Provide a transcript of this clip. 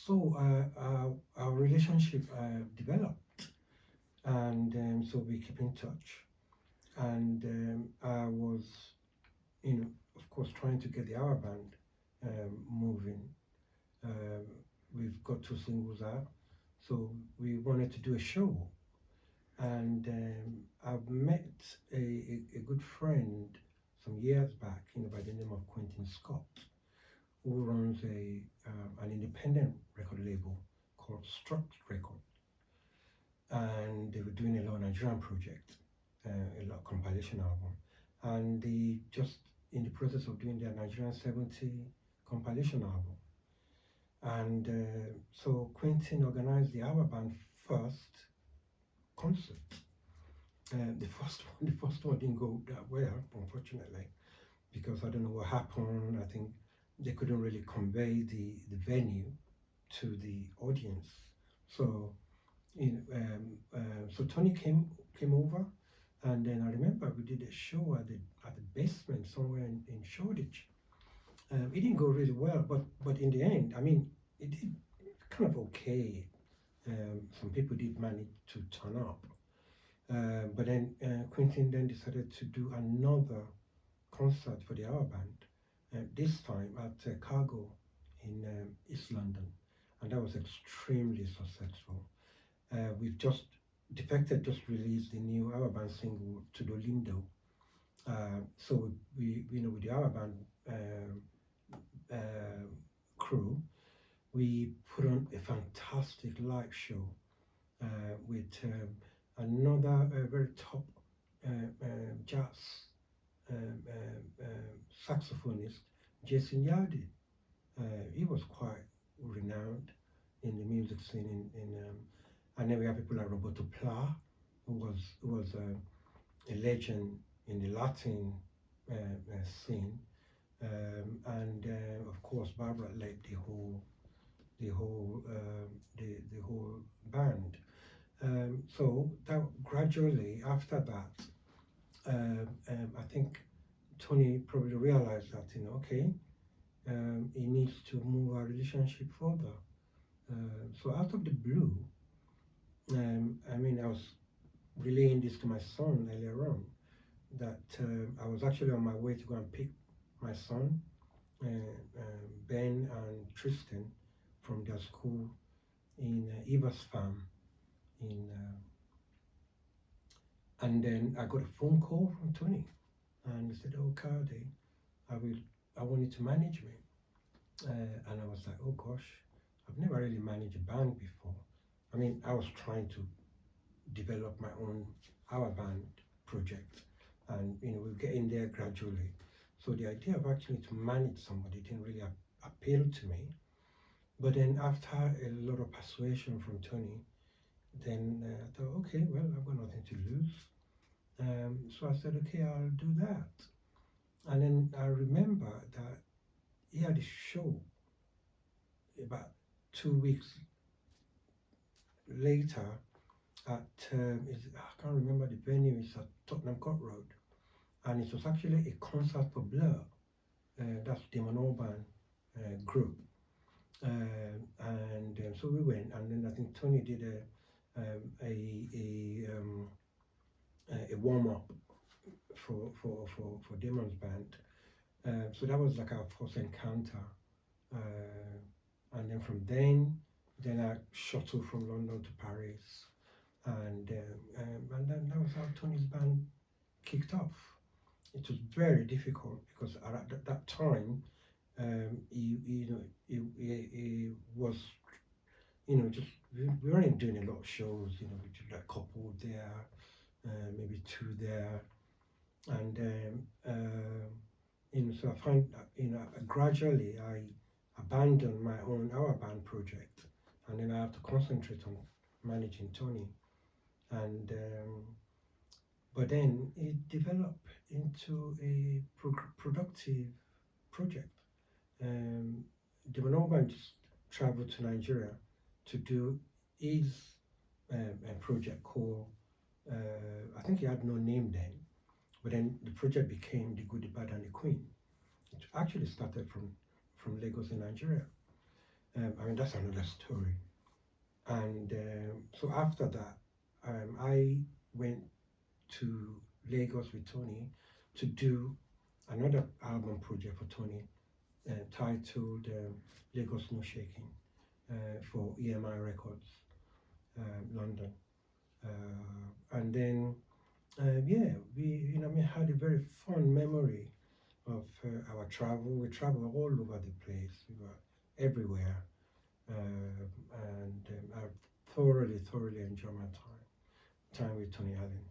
So our relationship developed, and so we keep in touch. And I was, of course, trying to get the Hour Band moving. Um, we've got two singles out, so we wanted to do a show. And I've met a good friend some years back, by the name of Quentin Scott, who runs an independent record label called Struck Record, and they were doing a lot of Nigerian project, a lot of compilation album, and they just in the process of doing their Nigerian 70 compilation album. And so Quentin organized the Hour Band first concert. The first one didn't go that well, unfortunately, because I don't know what happened. I think they couldn't really convey the venue to the audience. So so Tony came over, and then I remember we did a show at the basement somewhere in Shoreditch. It didn't go really well, but in the end, I mean, it did kind of okay. Some people did manage to turn up, but then Quentin then decided to do another concert for the Hour Band, this time at Cargo in East London, and that was extremely successful. We've just Defected just released the new Hour Band single to Dolindo. So with the Hour Band uh, crew, we put on a fantastic live show with another very top jazz saxophonist, Jason Yardi. He was quite renowned in the music scene and then we have people like Roberto Pla, who was a legend in the Latin scene, and of course Barbara led the whole band. So that gradually after that, I think Tony probably realized that okay, he needs to move our relationship further. So out of the blue, I mean, I was relaying this to my son earlier on that I was actually on my way to go and pick my son, Ben and Tristan, from their school in Eva's farm and then I got a phone call from Tony, and he said, "Oh, Kayode, I will, I want you to manage me." And I was like, "Oh gosh, I've never really managed a band before." I mean, I was trying to develop my own Hour Band project, and we're getting there gradually. So the idea of actually to manage somebody didn't really appeal to me. But then after a lot of persuasion from Tony, then I thought, okay, well, I've got nothing to lose. So I said, okay, I'll do that. And then I remember that he had a show about 2 weeks later at, I can't remember the venue, it's at Tottenham Court Road. And it was actually a concert for Blur, that's Damon Albarn group. And so we went, and then I think Tony did a warm up for Damon's band. So that was like our first encounter. And then from then I shuttled from London to Paris, and then that was how Tony's band kicked off. It was very difficult because at that time, he was, just we weren't doing a lot of shows. We did like a couple there, maybe two there, and so I find gradually I abandoned my own Hour Band project, and then I have to concentrate on managing Tony, and but then it developed into a productive project. Development just traveled to Nigeria to do his a project called, I think he had no name then, but then the project became The Good, the Bad, and the Queen. It actually started from Lagos in Nigeria. I mean, that's another story. And so after that, I went to Lagos with Tony to do another album project for Tony titled Lagos No Shaking for EMI Records, London. And then, yeah, we had a very fond memory of our travel. We traveled all over the place. We were everywhere. And I thoroughly enjoyed my time with Tony Allen.